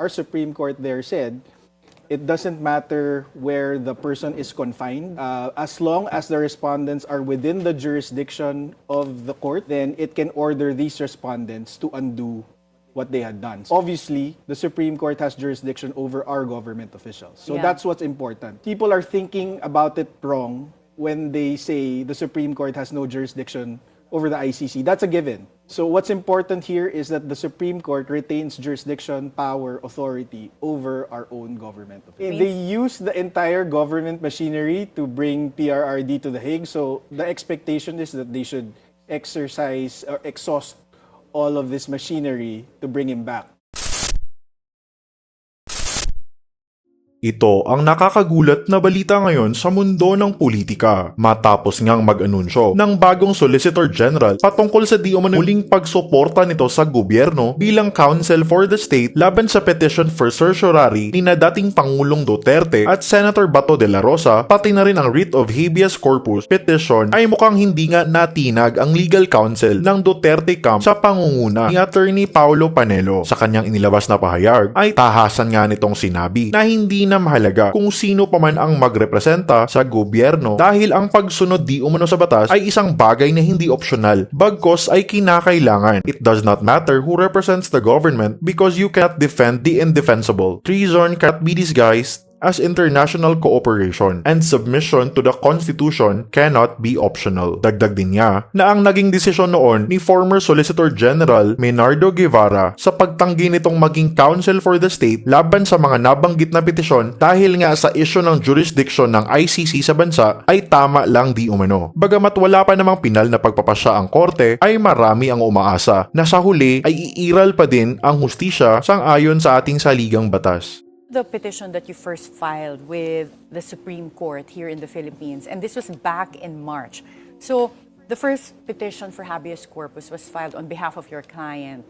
our Supreme Court there said, it doesn't matter where the person is confined. As long as the respondents are within the jurisdiction of the court, then it can order these respondents to undo what they had done. Obviously, the Supreme Court has jurisdiction over our government officials. So that's what's important. People are thinking about it wrong when they say the Supreme Court has no jurisdiction over the ICC. That's a given. So what's important here is that the Supreme Court retains jurisdiction, power, authority over our own government. They use the entire government machinery to bring PRRD to The Hague. So the expectation is that they should exercise or exhaust all of this machinery to bring him back. Ito ang nakakagulat na balita ngayon sa mundo ng politika matapos ngang mag-anunsyo ng bagong Solicitor General patungkol sa di umano muling pagsuporta nito sa gobyerno bilang counsel for the state laban sa petition for certiorari ni na dating Pangulong Duterte at Senator Bato de la Rosa, pati na rin ang writ of habeas corpus petition ay mukhang hindi nga natinag ang legal counsel ng Duterte camp sa pangunguna ni Atty.Panelo. Sa kanyang inilabas na pahayag ay tahasan nga nitong sinabi na hindi na mahalaga kung sino pa man ang magrepresenta sa gobyerno dahil ang pagsunod di umano sa batas ay isang bagay na hindi optional, bagkos ay kinakailangan. It does not matter who represents the government because you cannot defend the indefensible. Treason cannot be disguised as international cooperation, and submission to the Constitution cannot be optional. Dagdag din niya na ang naging desisyon noon ni former Solicitor General Menardo Guevara sa pagtanggi nitong maging counsel for the state laban sa mga nabanggit na petisyon dahil nga sa issue ng jurisdiction ng ICC sa bansa ay tama lang di umano. Bagamat wala pa namang pinal na pagpapasya ang korte, ay marami ang umaasa na sa huli ay iiral pa din ang hustisya sang-ayon sa ating saligang batas. The petition that you first filed with the Supreme Court here in the Philippines, and this was back in March. So the first petition for habeas corpus was filed on behalf of your client,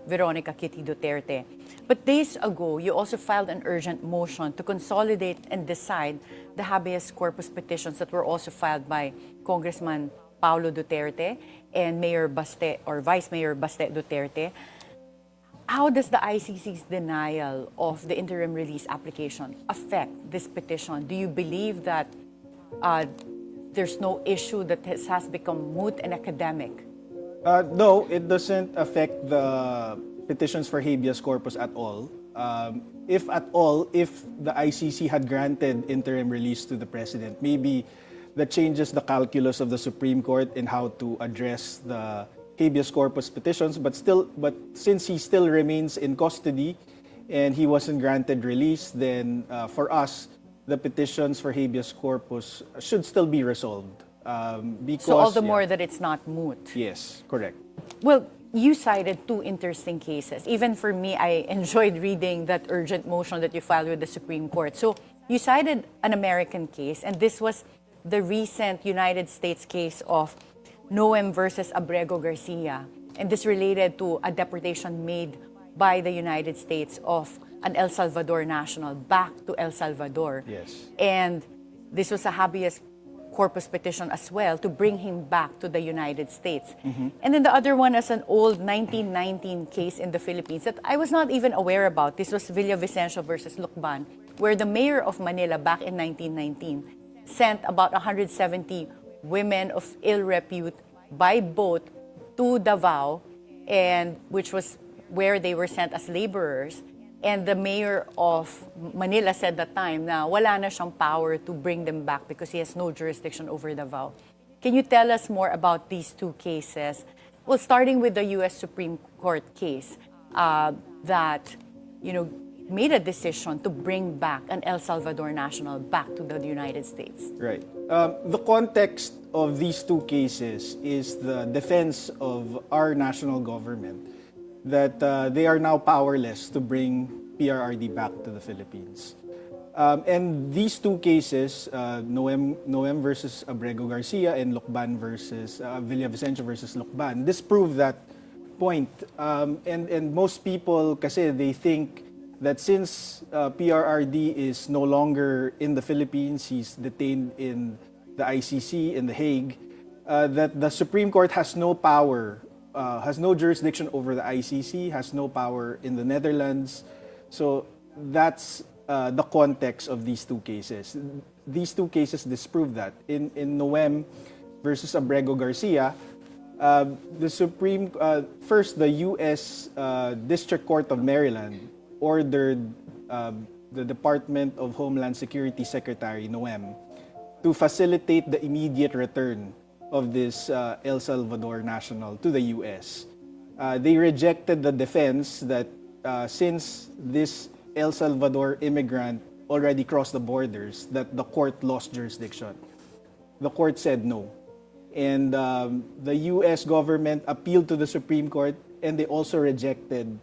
Veronica Kitty Duterte. But days ago, you also filed an urgent motion to consolidate and decide the habeas corpus petitions that were also filed by Congressman Paulo Duterte and Mayor Baste or Vice Mayor Baste Duterte. How does the ICC's denial of the interim release application affect this petition? Do you believe that there's no issue that has become moot and academic? No, it doesn't affect the petitions for habeas corpus at all. If at all, if the ICC had granted interim release to the President, maybe that changes the calculus of the Supreme Court in how to address the habeas corpus petitions, but since he still remains in custody and he wasn't granted release, then for us, the petitions for habeas corpus should still be resolved. Because, so all the more that it's not moot. Yes, correct. Well, you cited two interesting cases. Even for me, I enjoyed reading that urgent motion that you filed with the Supreme Court. So you cited an American case, and this was the recent United States case of Noem versus Abrego Garcia, and this related to a deportation made by the United States of an El Salvador national back to El Salvador. Yes. And this was a habeas corpus petition as well to bring him back to the United States. And then the other one is an old 1919 case in the Philippines that I was not even aware about. This was Villavicencio versus Lucban, where the mayor of Manila back in 1919 sent about 170 women of ill repute by boat to Davao, and which was where they were sent as laborers. And the mayor of Manila said that time na wala na siyang power to bring them back because he has no jurisdiction over Davao. Can you tell us more about these two cases? Well, starting with the U.S. Supreme Court case that, made a decision to bring back an El Salvador national back to the United States. Right. The context of these two cases is the defense of our national government that they are now powerless to bring PRRD back to the Philippines. And these two cases, Noem versus Abrego Garcia and Lucban versus Villavicencio versus Lucban, disprove that point. And most people, kasi they think that since PRRD is no longer in the Philippines, he's detained in the ICC in The Hague, that the Supreme Court has no power, has no jurisdiction over the ICC, has no power in the Netherlands So that's the context of these two cases. These two cases disprove that. In Noem versus Abrego Garcia, the first, the U.S. District Court of Maryland ordered the Department of Homeland Security Secretary Noem to facilitate the immediate return of this El Salvador national to the U.S. They rejected the defense that since this El Salvador immigrant already crossed the borders, that the court lost jurisdiction. The court said no. And the U.S. government appealed to the Supreme Court, and they also rejected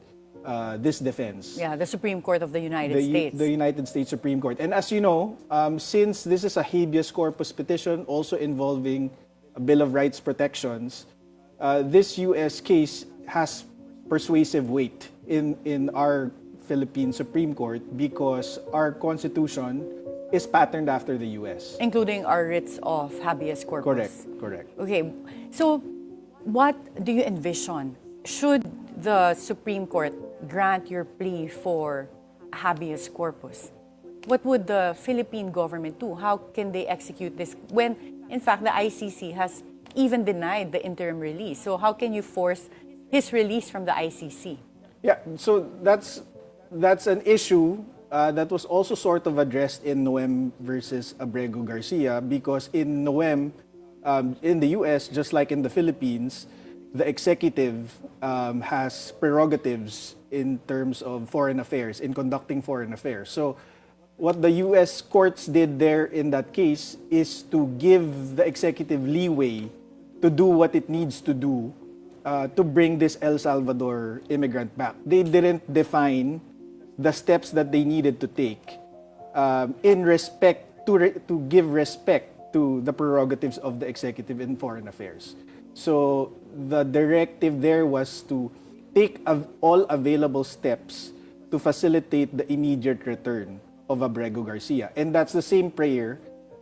this defense. Yeah, the Supreme Court of the United States. The United States Supreme Court. And as you know, since this is a habeas corpus petition also involving a Bill of Rights protections, this U.S. case has persuasive weight in our Philippine Supreme Court because our Constitution is patterned after the U.S. Including our writs of habeas corpus. Correct. Okay, so what do you envision? Should the Supreme Court grant your plea for habeas corpus? What would the Philippine government do? How can they execute this when, in fact, the ICC has even denied the interim release? So how can you force his release from the ICC? Yeah, so that's an issue that was also sort of addressed in Noem versus Abrego Garcia because in Noem, in the U.S., just like in the Philippines, the executive has prerogatives in terms of foreign affairs, in conducting foreign affairs. So what the U.S. courts did there in that case is to give the executive leeway to do what it needs to do to bring this El Salvador immigrant back. They didn't define the steps that they needed to take in respect to give respect to the prerogatives of the executive in foreign affairs. So the directive there was to take all available steps to facilitate the immediate return of Abrego Garcia. And that's the same prayer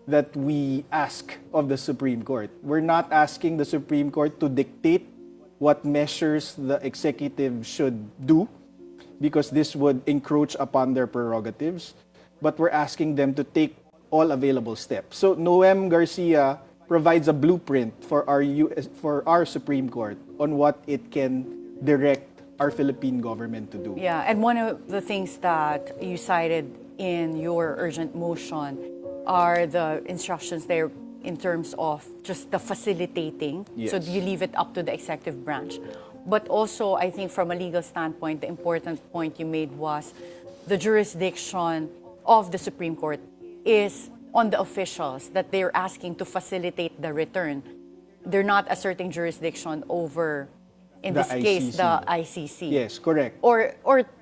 that we ask of the Supreme Court. We're not asking the Supreme Court to dictate what measures the executive should do, because this would encroach upon their prerogatives, but we're asking them to take all available steps. So Noem Garcia provides a blueprint for our Supreme Court on what it can direct our Philippine government to do. Yeah, and one of the things that you cited in your urgent motion are the instructions there in terms of just the facilitating. Yes. So you leave it up to the executive branch. But also, I think from a legal standpoint, the important point you made was the jurisdiction of the Supreme Court is on the officials that they're asking to facilitate the return. They're not asserting jurisdiction over, in The this case, ICC. the ICC. Yes, correct. Or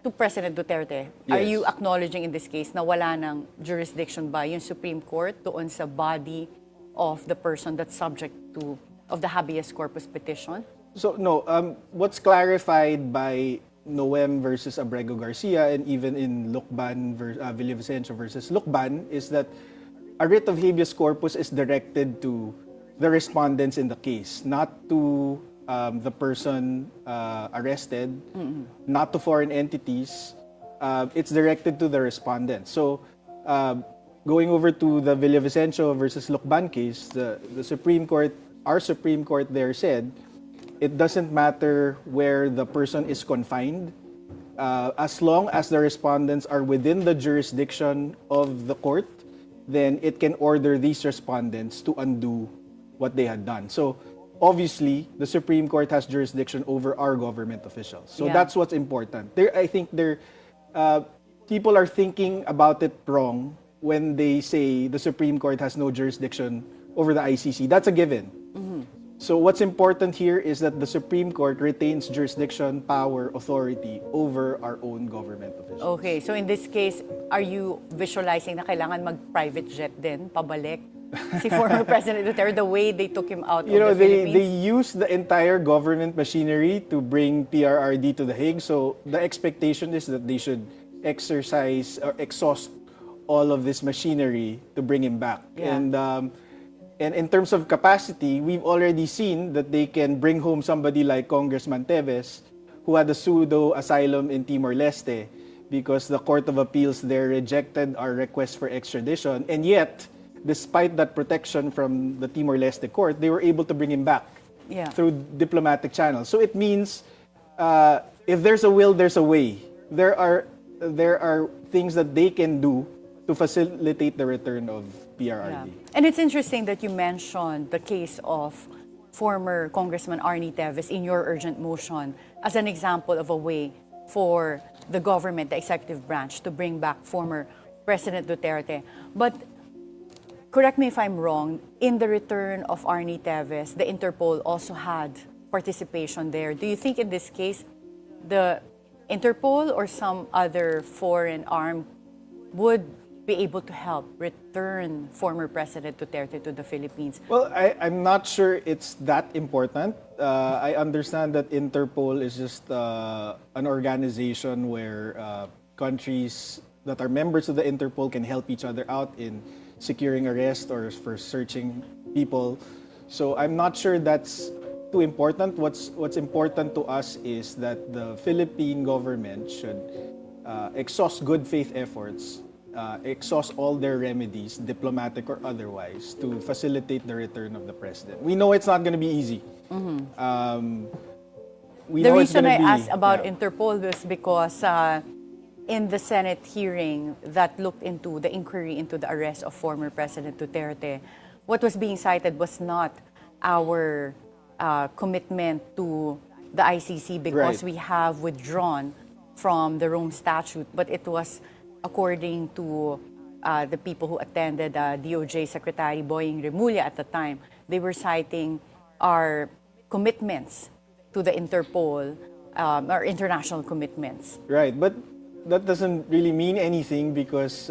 to President Duterte. Are Yes. you acknowledging in this case na wala ng jurisdiction ba yung Supreme Court doon sa body of the person that's subject to of the habeas corpus petition? So no, what's clarified by Noem versus Abrego Garcia and even in Villavicencio versus Lucban is that a writ of habeas corpus is directed to the respondents in the case, not to the person arrested, not to foreign entities. It's directed to the respondents. So going over to the Villavicencio versus Lucban case, the Supreme Court, our Supreme Court there said, it doesn't matter where the person is confined, as long as the respondents are within the jurisdiction of the court, then it can order these respondents to undo what they had done. So obviously, the Supreme Court has jurisdiction over our government officials. So Yeah. that's what's important. I think people are thinking about it wrong when they say the Supreme Court has no jurisdiction over the ICC. That's a given. So what's important here is that the Supreme Court retains jurisdiction, power, authority over our own government officials. Okay, so in this case, are you visualizing na kailangan mag-private jet din, pabalik? Si former President Duterte, the way they took him out You know, of the Philippines? they used the entire government machinery to bring PRRD to The Hague. So the expectation is that they should exercise or exhaust all of this machinery to bring him back. Yeah. And in terms of capacity, we've already seen that they can bring home somebody like Congressman Teves, who had a pseudo asylum in Timor-Leste. because the Court of Appeals there rejected our request for extradition, and yet, despite that protection from the Timor-Leste court, they were able to bring him back through diplomatic channels. So it means if there's a will, there's a way. There are things that they can do to facilitate the return of PRRD. And it's interesting that you mentioned the case of former Congressman Arnie Teves in your urgent motion as an example of a way for the government, the executive branch, to bring back former President Duterte. But correct me if I'm wrong, in the return of Arnie Teves, the Interpol also had participation there. Do you think in this case, the Interpol or some other foreign arm would be able to help return former President Duterte to the Philippines? Well, I'm not sure it's that important. I understand that Interpol is just an organization where countries that are members of the Interpol can help each other out in securing arrest or for searching people. So I'm not sure that's too important. What's important to us is that the Philippine government should exhaust good faith efforts, exhaust all their remedies, diplomatic or otherwise, to facilitate the return of the president. We know it's not going to be easy. The reason I asked about Interpol was because in the Senate hearing that looked into the inquiry into the arrest of former President Duterte, what was being cited was not our commitment to the ICC because we have withdrawn from the Rome Statute, but it was according to the people who attended DOJ Secretary Boying Remulla at the time. They were citing our commitments to the Interpol, our international commitments. Right, but that doesn't really mean anything because